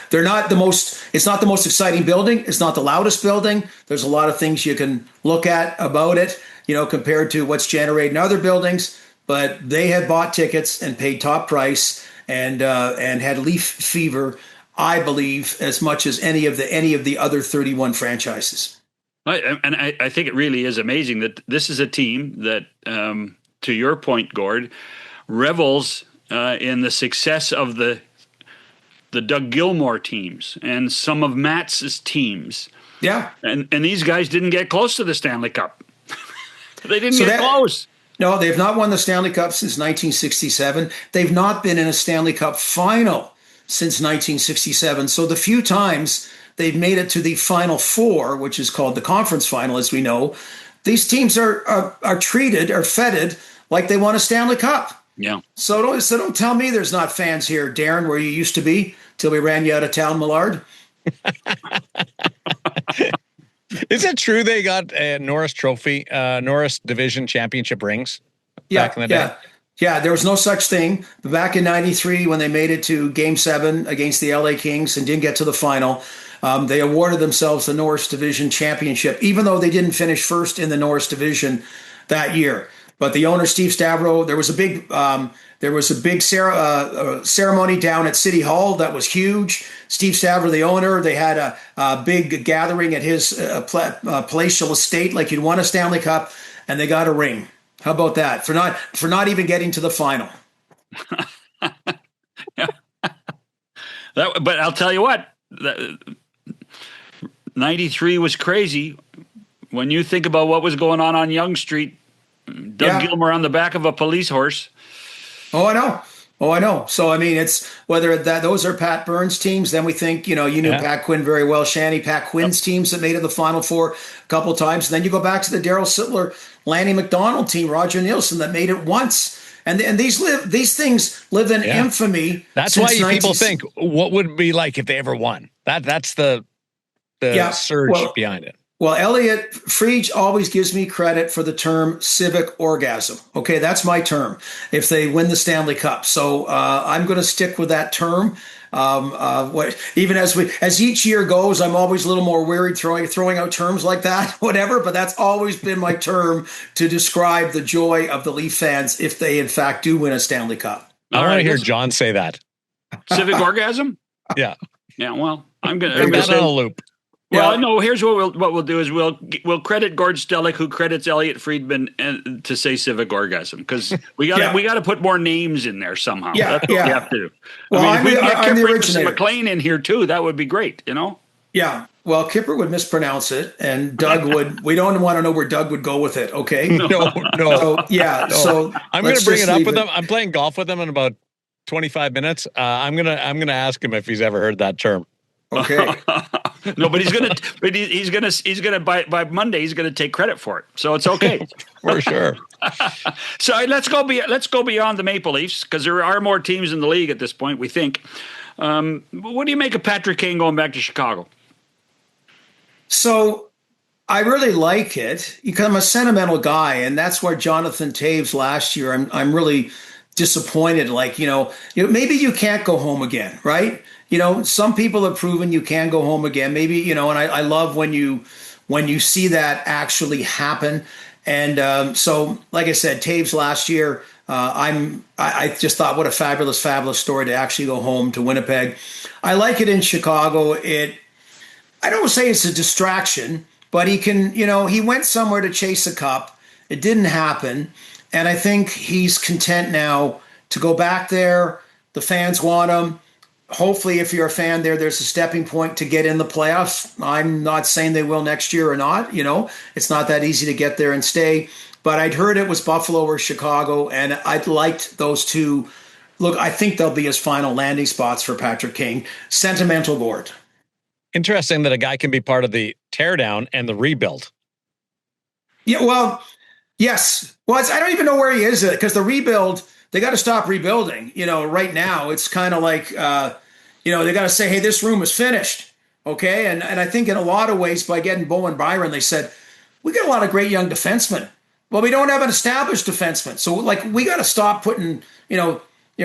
Speaker 6: They're not the most. It's not the most exciting building. It's not the loudest building. There's a lot of things you can look at about it, compared to what's generated in other buildings. But they had bought tickets and paid top price and had Leaf fever, I believe, as much as any of the other 31 franchises.
Speaker 2: I think it really is amazing that this is a team that, to your point, Gord, revels in the success of the Doug Gilmour teams and some of Matt's teams.
Speaker 6: Yeah.
Speaker 2: And these guys didn't get close to the Stanley Cup. They didn't get close.
Speaker 6: No, they've not won the Stanley Cup since 1967. They've not been in a Stanley Cup final since 1967. So the few times they've made it to the Final Four, which is called the conference final, as we know, these teams are feted like they won a Stanley Cup.
Speaker 2: Yeah. So
Speaker 6: don't tell me there's not fans here, Daren, where you used to be till we ran you out of town, Millard.
Speaker 1: Is it true they got a Norris Trophy, Norris Division Championship rings back in the day?
Speaker 6: Yeah, there was no such thing. But back in '93, when they made it to Game 7 against the LA Kings and didn't get to the final, they awarded themselves the Norris Division Championship, even though they didn't finish first in the Norris Division that year. But the owner, Steve Stavro, there was a big ceremony down at City Hall that was huge. Steve Stavro, the owner, they had a big gathering at his palatial estate, like you'd won a Stanley Cup, and they got a ring. How about that? For not even getting to the final.
Speaker 2: But I'll tell you what, 93 was crazy. When you think about what was going on Yonge Street, Doug Gilmour on the back of a police horse.
Speaker 6: Oh, I know. So, I mean, it's whether those are Pat Burns teams, then we think, you knew Pat Quinn very well, Shanny. Pat Quinn's teams that made it the Final Four a couple of times. And then you go back to the Darryl Sittler, Lanny McDonald team, Roger Nielsen, that made it once. And these things live in infamy.
Speaker 1: That's why people think, what would it be like if they ever won? That's the surge behind it.
Speaker 6: Well, Elliot Friedge always gives me credit for the term civic orgasm. Okay, that's my term if they win the Stanley Cup. So I'm going to stick with that term. Even as each year goes, I'm always a little more worried throwing out terms like that, whatever. But that's always been my term to describe the joy of the Leaf fans if they, in fact, do win a Stanley Cup.
Speaker 1: I want to hear John say that.
Speaker 2: Civic orgasm?
Speaker 1: Yeah.
Speaker 2: Yeah, well, I'm going
Speaker 1: to
Speaker 2: say
Speaker 1: on a loop.
Speaker 2: Well, no. Here's what we'll do is we'll credit Gord Stellick, who credits Elliot Friedman, to say civic orgasm, because we got to put more names in there somehow.
Speaker 6: Yeah,
Speaker 2: that's what we have to do.
Speaker 6: Well,
Speaker 2: if we get
Speaker 6: I'm the
Speaker 2: Kipper
Speaker 6: originator.
Speaker 2: McLean in here too, that would be great.
Speaker 6: Yeah. Well, Kipper would mispronounce it, and Doug would. We don't want to know where Doug would go with it. Okay.
Speaker 1: No.
Speaker 6: So, so
Speaker 1: I'm going to bring it up with him. I'm playing golf with him in about 25 minutes. I'm gonna ask him if he's ever heard that term.
Speaker 6: Okay.
Speaker 2: No, but he's gonna by Monday he's gonna take credit for it, so it's okay.
Speaker 1: For sure.
Speaker 2: So let's go beyond the Maple Leafs, because there are more teams in the league at this point, we think. What do you make of Patrick Kane going back to Chicago?
Speaker 6: So I really like it because I'm a sentimental guy, and that's where Jonathan Toews last year. I'm really disappointed. Like maybe you can't go home again, right? Some people have proven you can go home again. Maybe and I love when you see that actually happen. And so, like I said, Toews last year, I just thought what a fabulous story to actually go home to Winnipeg. I like it in Chicago. I don't say it's a distraction, but he can, he went somewhere to chase a cup. It didn't happen. And I think he's content now to go back there. The fans want him. Hopefully, if you're a fan there's a stepping point to get in the playoffs. I'm not saying they will next year or not. It's not that easy to get there and stay. But I'd heard it was Buffalo or Chicago, and I liked those two. Look, I think they'll be his final landing spots for Patrick Kane. Sentimental Gord.
Speaker 1: Interesting that a guy can be part of the teardown and the rebuild.
Speaker 6: Yeah, well, yes. Well, I don't even know where he is because the rebuild, they got to stop rebuilding. Right now it's kind of like, they got to say, hey, this room is finished. Okay. And I think in a lot of ways by getting Bowen Byron, they said, we got a lot of great young defensemen. Well, we don't have an established defenseman. So we got to stop putting,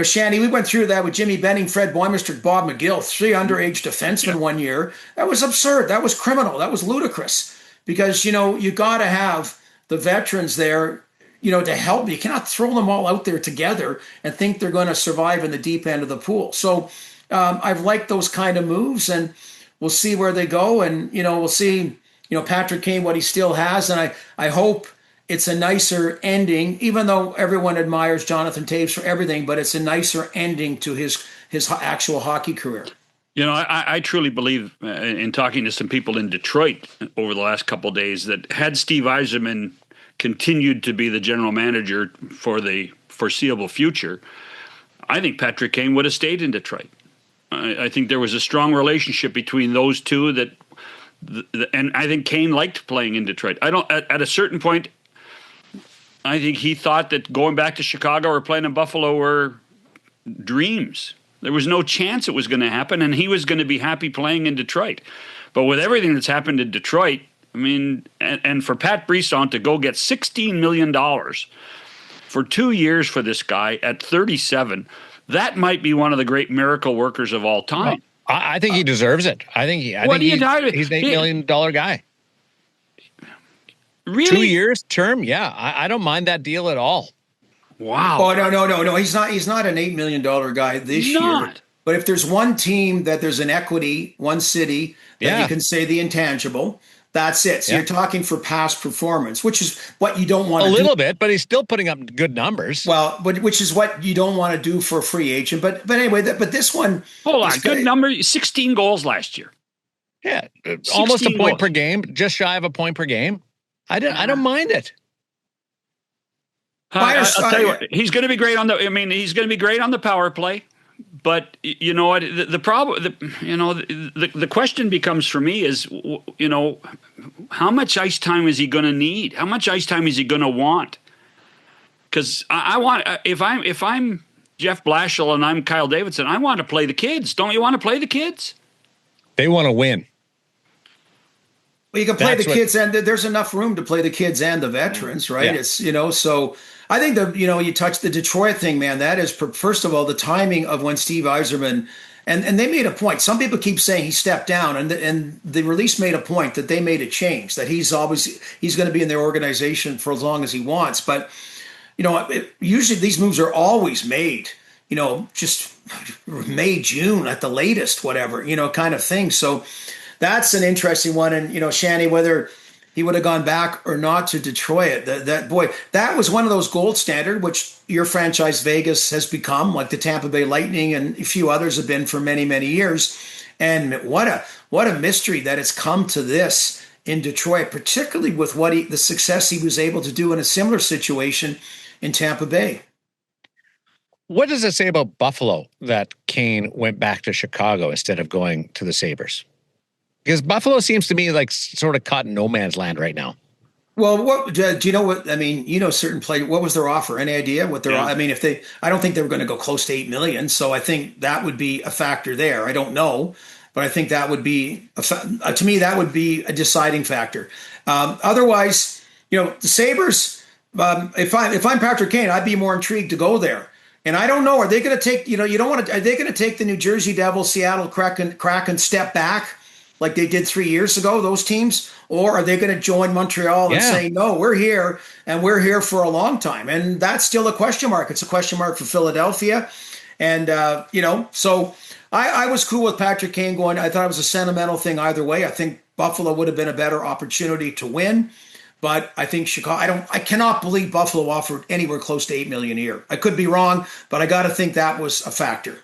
Speaker 6: Shanny, we went through that with Jimmy Benning, Fred Boymister, Bob McGill, 3 underage defensemen one year. That was absurd. That was criminal. That was ludicrous because, you got to have the veterans there, to help. You cannot throw them all out there together and think they're going to survive in the deep end of the pool. So I've liked those kind of moves, and we'll see where they go. And, we'll see, Patrick Kane, what he still has. And I hope it's a nicer ending, even though everyone admires Jonathan Toews for everything, but it's a nicer ending to his actual hockey career.
Speaker 2: I truly believe in talking to some people in Detroit over the last couple of days that had Steve Yzerman continued to be the general manager for the foreseeable future, I think Patrick Kane would have stayed in Detroit. I think there was a strong relationship between those two and I think Kane liked playing in Detroit. At a certain point, I think he thought that going back to Chicago or playing in Buffalo were dreams. There was no chance it was going to happen, and he was going to be happy playing in Detroit. But with everything that's happened in Detroit, I mean, and for Pat Brisson to go get $16 million for 2 years for this guy at 37, that might be one of the great miracle workers of all time.
Speaker 1: Well, I think he deserves it. I think he's an $8 million guy.
Speaker 2: Really?
Speaker 1: 2 years term? Yeah, I don't mind that deal at all.
Speaker 2: Wow.
Speaker 6: Oh, no. He's not an $8 million guy this year. But if there's one team that there's an equity, one city that you can say the intangible, that's it. So you're talking for past performance, which is what you don't want to do. A
Speaker 1: little bit, but he's still putting up good numbers.
Speaker 6: Well, but which is what you don't want to do for a free agent. But anyway, but this one.
Speaker 2: Hold on, good number. 16 goals last year.
Speaker 1: Yeah, almost a point per game, just shy of a point per game. I don't mind it.
Speaker 2: I'll tell you what, he's going to be great on he's going to be great on the power play. But you know what? The problem, the question becomes for me is, how much ice time is he going to need? How much ice time is he going to want? Because I want, if I'm Jeff Blashill and I'm Kyle Davidson, I want to play the kids. Don't you want to play the kids?
Speaker 1: They want to win.
Speaker 6: Well, you can play the kids, and there's enough room to play the kids and the veterans, right? Yeah. It's so. I think you touched the Detroit thing, man. That is, first of all, the timing of when Steve Yzerman, and they made a point. Some people keep saying he stepped down, and the release made a point that they made a change, that he's going to be in their organization for as long as he wants. But, usually these moves are always made, just May, June at the latest, whatever, kind of thing. So that's an interesting one. And, Shanny, whether he would have gone back or not to Detroit. That was one of those gold standard, which your franchise Vegas has become, like the Tampa Bay Lightning and a few others have been for many, many years. And what a mystery that it's come to this in Detroit, particularly with the success he was able to do in a similar situation in Tampa Bay.
Speaker 1: What does it say about Buffalo that Kane went back to Chicago instead of going to the Sabres? Because Buffalo seems to me like sort of caught in no man's land right now.
Speaker 6: Well, what do you know? What I mean, certain play. What was their offer? Any idea what their?
Speaker 2: Yeah.
Speaker 6: I mean, I don't think they were going to go close to 8 million. So I think that would be a factor there. I don't know, but I think that would be to me that would be a deciding factor. Otherwise, the Sabres. If I'm Patrick Kane, I'd be more intrigued to go there. And I don't know. Are they going to take? You don't want to. Are they going to take the New Jersey Devils, Seattle Kraken step back like they did 3 years ago? Those teams. Or are they going to join Montreal and say, no, we're here and we're here for a long time? And that's still a question mark. It's a question mark for Philadelphia. And, so I was cool with Patrick Kane going. I thought it was a sentimental thing either way. I think Buffalo would have been a better opportunity to win. But I think Chicago, I cannot believe Buffalo offered anywhere close to $8 million a year. I could be wrong, but I got to think that was a factor.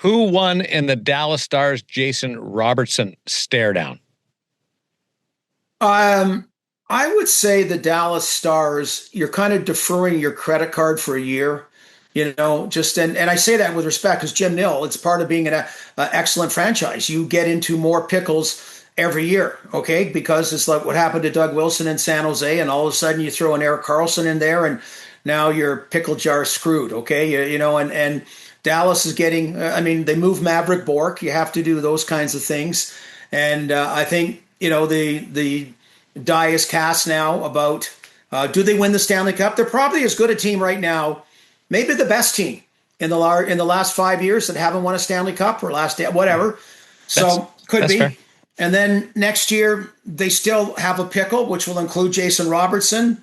Speaker 1: Who won in the Dallas Stars Jason Robertson stare down?
Speaker 6: I would say the Dallas Stars, you're kind of deferring your credit card for a year, and I say that with respect because Jim Nill, it's part of being an excellent franchise. You get into more pickles every year, okay? Because it's like what happened to Doug Wilson in San Jose, and all of a sudden you throw an Erik Karlsson in there, and now your pickle jar screwed, okay? And Dallas is getting, they move Maverick Bourque. You have to do those kinds of things. And I think, the die is cast now about do they win the Stanley Cup? They're probably as good a team right now, maybe the best team in the last 5 years that haven't won a Stanley Cup or whatever. So could be. Fair. And then next year they still have a pickle, which will include Jason Robertson,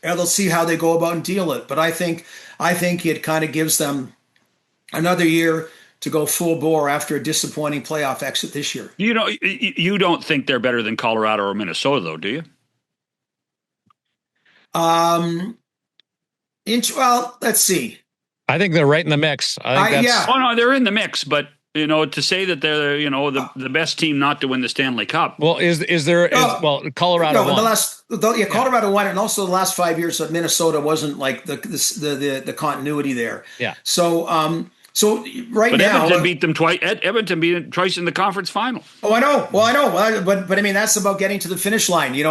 Speaker 6: and they'll see how they go about and deal it. But I think it kind of gives them another year to go full bore after a disappointing playoff exit this year.
Speaker 2: You don't think they're better than Colorado or Minnesota, though, do you?
Speaker 6: Well, let's see.
Speaker 1: I think they're right in the mix. I think that's.
Speaker 2: Oh no, they're in the mix, but to say that they're the best team not to win the Stanley Cup.
Speaker 1: Well, Colorado won.
Speaker 6: Colorado won it, and also the last 5 years of Minnesota wasn't like the continuity there.
Speaker 1: Yeah.
Speaker 6: So right now,
Speaker 2: Edmonton beat them twice. Edmonton beat them twice in the conference final.
Speaker 6: Oh, I know. Well, I know. But I mean, that's about getting to the finish line. You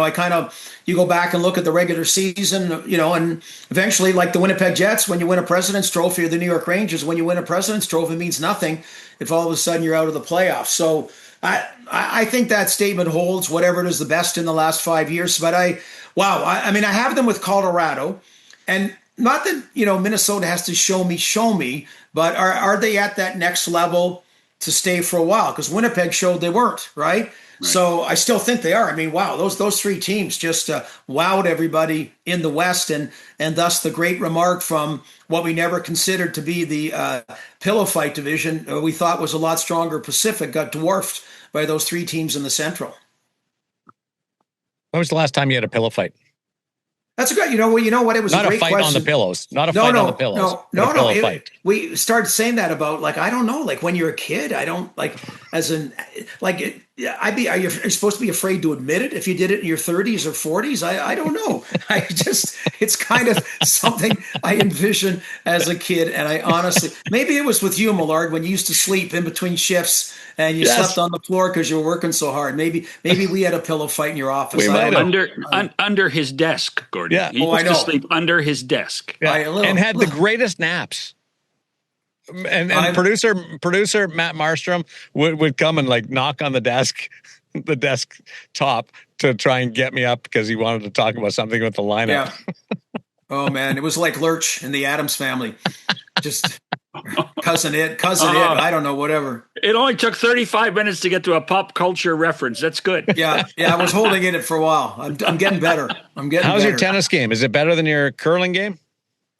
Speaker 6: go back and look at the regular season, and eventually, like the Winnipeg Jets, when you win a President's Trophy, or the New York Rangers, when you win a President's Trophy, it means nothing if all of a sudden you're out of the playoffs. So I think that statement holds, whatever it is, the best in the last 5 years. But I have them with Colorado, and not that, Minnesota has to show me, but are they at that next level to stay for a while? Because Winnipeg showed they weren't, right? So I still think they are. I mean, wow, those three teams just wowed everybody in the West, and thus the great remark from what we never considered to be the pillow fight division we thought was a lot stronger Pacific got dwarfed by those three teams in the Central.
Speaker 1: When was the last time you had a pillow fight?
Speaker 6: That's a good. You know what? It was
Speaker 1: not
Speaker 6: a great
Speaker 1: fight
Speaker 6: question.
Speaker 1: on the pillows. Not a fight on the pillows.
Speaker 6: No.
Speaker 1: Fight.
Speaker 6: We started saying that about I don't know. Like when you're a kid, I don't Are you supposed to be afraid to admit it if you did it in your 30s or 40s? I don't know. It's kind of something I envision as a kid, and I honestly maybe it was with you, Millard, when you used to sleep in between shifts and you slept on the floor because you were working so hard. Maybe we had a pillow fight in your office.
Speaker 2: Under his desk, Gordon.
Speaker 1: Yeah.
Speaker 2: He used to sleep under his desk.
Speaker 1: Yeah. And had the greatest naps. And producer Matt Marstrom would come and knock on the desk top to try and get me up because he wanted to talk about something with the lineup.
Speaker 6: Yeah. Oh man, it was like Lurch in the Addams Family. Just cousin it. I don't know, whatever.
Speaker 2: It only took 35 minutes to get to a pop culture reference. That's good.
Speaker 6: Yeah. I was holding in it for a while. I'm getting better.
Speaker 1: How's your tennis game? Is it better than your curling game?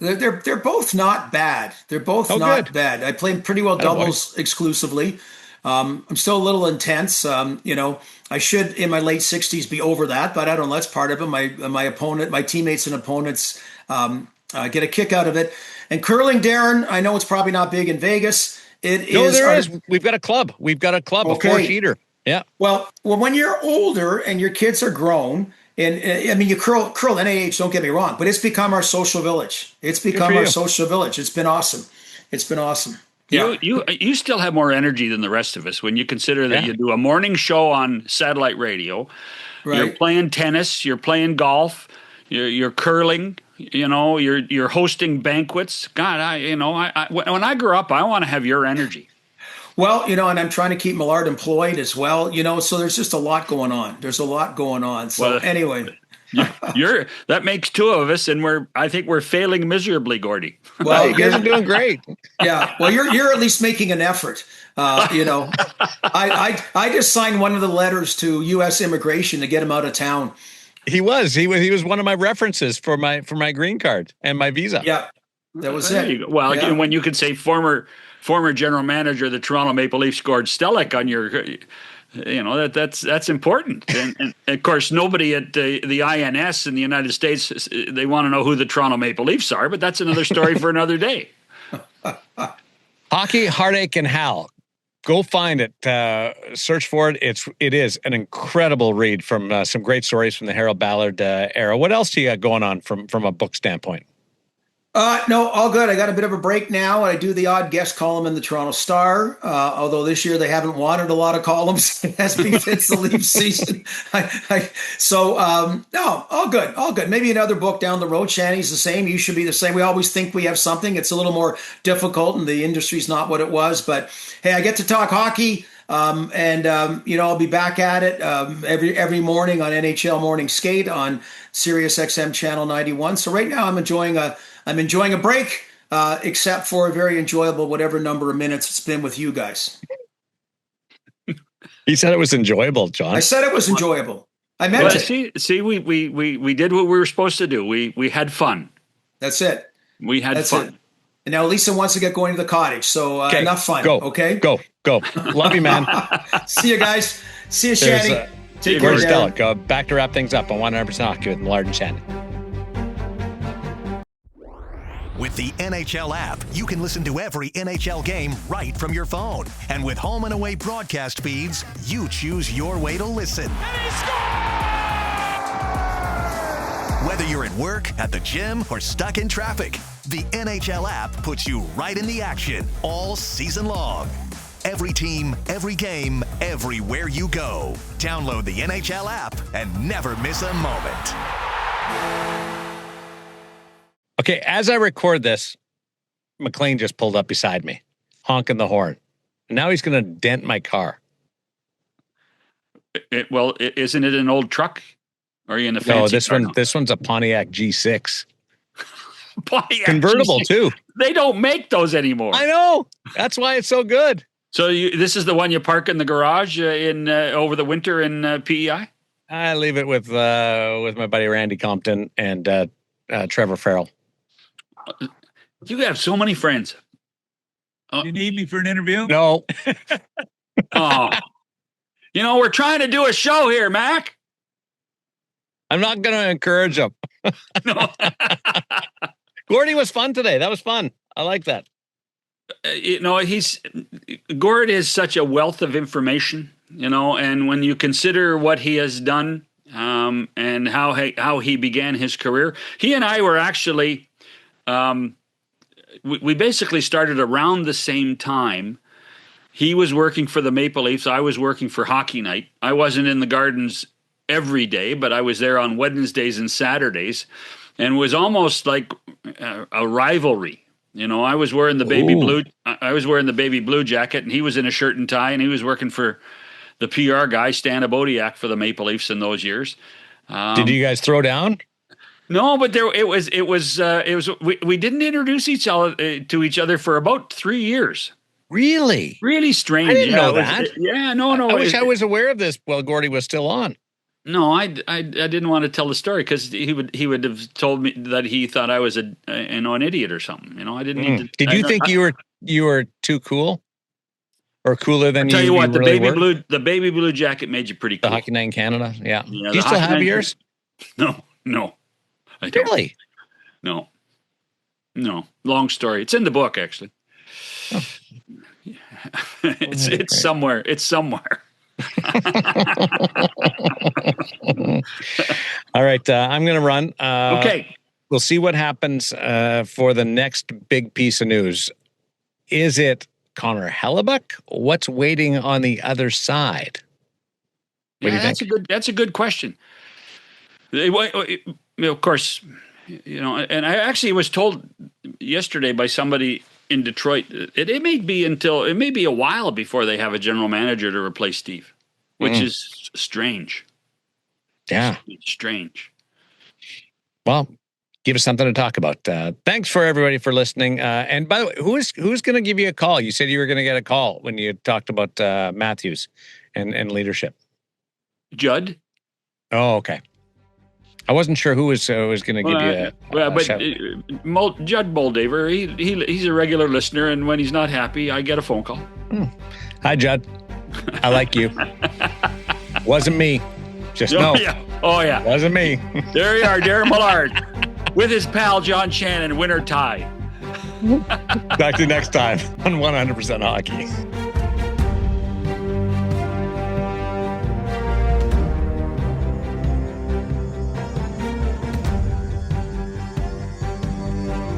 Speaker 6: They're both not bad. They're both not bad. I play pretty well doubles exclusively. I'm still a little intense. I should in my late 60s be over that, but I don't know. That's part of it. My teammates and opponents get a kick out of it. And curling, Daren, I know it's probably not big in Vegas. There is.
Speaker 1: We've got a club. A 4-seater. Yeah.
Speaker 6: Well, when you're older and your kids are grown. And you curl NAH, don't get me wrong, but it's become our social village. It's been awesome. Yeah.
Speaker 2: You still have more energy than the rest of us when you consider that you do a morning show on satellite radio, You're
Speaker 6: Right.
Speaker 2: playing tennis. You're playing golf. You're curling. You're hosting banquets. God, when I grew up, I want to have your energy.
Speaker 6: Well, and I'm trying to keep Millard employed as well, so there's just a lot going on. There's a lot going on. So
Speaker 2: Well,
Speaker 6: anyway,
Speaker 2: that makes two of us, and I think we're failing miserably, Gordy.
Speaker 6: well,
Speaker 1: You guys are doing great.
Speaker 6: yeah. Well, you're at least making an effort. I just signed one of the letters to U.S. immigration to get him out of town.
Speaker 1: He was one of my references for my green card and my visa.
Speaker 6: Yeah, that was
Speaker 2: There
Speaker 6: it.
Speaker 2: you go. Well,
Speaker 6: Yeah.
Speaker 2: when you could say former general manager of the Toronto Maple Leafs, Gord Stellick, on your, that's important. And of course, nobody at the INS in the United States, they want to know who the Toronto Maple Leafs are, but that's another story for another day.
Speaker 1: Hockey, Heartache, and Hal. Go find it. Search for it. It is an incredible read from some great stories from the Harold Ballard era. What else do you got going on from a book standpoint?
Speaker 6: No, all good. I got a bit of a break now. I do the odd guest column in the Toronto Star, although this year they haven't wanted a lot of columns as befits the Leafs season. No, all good, all good. Maybe another book down the road. Shanny's the same. You should be the same. We always think we have something. It's a little more difficult, and the industry's not what it was. But hey, I get to talk hockey. I'll be back at it every morning on NHL Morning Skate on Sirius XM Channel 91. So right now I'm enjoying a break, except for a very enjoyable whatever number of minutes it's been with you guys.
Speaker 1: He said it was enjoyable, John.
Speaker 6: I said it was enjoyable. I meant it.
Speaker 2: See, we did what we were supposed to do. We had fun.
Speaker 6: That's it.
Speaker 2: We had
Speaker 6: That's
Speaker 2: fun.
Speaker 6: it. And now Lisa wants to get going to the cottage, so enough fun.
Speaker 1: Go.
Speaker 6: Okay?
Speaker 1: Go. Love you, man.
Speaker 6: See you guys. See you, Shanny. Take care,
Speaker 1: Gord
Speaker 6: Daren.
Speaker 1: Stellick. Back to wrap things up on 100% Hockey with Millard and Shannon.
Speaker 7: With the NHL app, you can listen to every NHL game right from your phone. And with home and away broadcast feeds, you choose your way to listen. Whether you're at work, at the gym, or stuck in traffic, the NHL app puts you right in the action all season long. Every team, every game, everywhere you go. Download the NHL app and never miss a moment.
Speaker 1: Okay, as I record this, McLean just pulled up beside me, honking the horn. And now he's going to dent my car.
Speaker 2: Isn't it an old truck? Or are you in a fancy
Speaker 1: No,
Speaker 2: car?
Speaker 1: this one's a Pontiac G6.
Speaker 2: Pontiac
Speaker 1: Convertible,
Speaker 2: G6.
Speaker 1: too.
Speaker 2: They don't make those anymore.
Speaker 1: I know. That's why it's so good.
Speaker 2: So this is the one you park in the garage over the winter in PEI?
Speaker 1: I leave it with my buddy Randy Compton and Trevor Farrell.
Speaker 2: You have so many friends.
Speaker 8: You need me for an interview?
Speaker 1: No.
Speaker 2: Oh, we're trying to do a show here, Mac.
Speaker 1: I'm not going to encourage him.
Speaker 2: No.
Speaker 1: Gordy was fun today. That was fun. I like that.
Speaker 2: Gord is such a wealth of information, and when you consider what he has done and how he began his career, he and I were actually, we basically started around the same time. He was working for the Maple Leafs. I was working for Hockey Night. I wasn't in the Gardens every day, but I was there on Wednesdays and Saturdays, and it was almost like a rivalry. I was wearing the baby blue. I was wearing the baby blue jacket, and he was in a shirt and tie, and he was working for the PR guy, Stan Abodiak, for the Maple Leafs in those years.
Speaker 1: Did you guys throw down?
Speaker 2: No, but we didn't introduce each other to each other for about 3 years.
Speaker 1: Really?
Speaker 2: Really strange.
Speaker 1: I didn't know that.
Speaker 2: No.
Speaker 1: I wish I was aware of this while Gordy was still on.
Speaker 2: No, I didn't want to tell the story because he would have told me that he thought I was an idiot or something. I didn't need to.
Speaker 1: Did you think you were too cool, or cooler than you?
Speaker 2: Tell you what,
Speaker 1: really
Speaker 2: the baby blue jacket made you pretty
Speaker 1: The
Speaker 2: cool.
Speaker 1: Hockey Night in Canada, yeah.
Speaker 2: Yeah,
Speaker 1: Do you still have yours?
Speaker 2: No, I don't.
Speaker 1: Really?
Speaker 2: No. Long story. It's in the book, actually.
Speaker 1: Oh.
Speaker 2: It's somewhere. It's somewhere.
Speaker 1: All right, I'm going to run.
Speaker 2: Okay.
Speaker 1: We'll see what happens for the next big piece of news. Is it Connor Hellebuck? What's waiting on the other side? What do you think?
Speaker 2: That's a good question. Of course, and I actually was told yesterday by somebody in Detroit, it may be a while before they have a general manager to replace Steve, which is strange.
Speaker 1: Yeah.
Speaker 2: It's strange.
Speaker 1: Well, give us something to talk about. Thanks for everybody for listening. And by the way, who's going to give you a call? You said you were going to get a call when you talked about Matthews and leadership.
Speaker 2: Judd.
Speaker 1: Oh, okay. I wasn't sure who was going to give you a shout.
Speaker 2: Judd Moldaver, he's a regular listener, and when he's not happy, I get a phone call.
Speaker 1: Hi, Judd. I like you. Wasn't me. Just know.
Speaker 2: Oh, yeah.
Speaker 1: Wasn't me.
Speaker 2: There you are, Daren Millard, with his pal John Shannon, winner tie.
Speaker 1: Talk to you next time on 100% Hockey.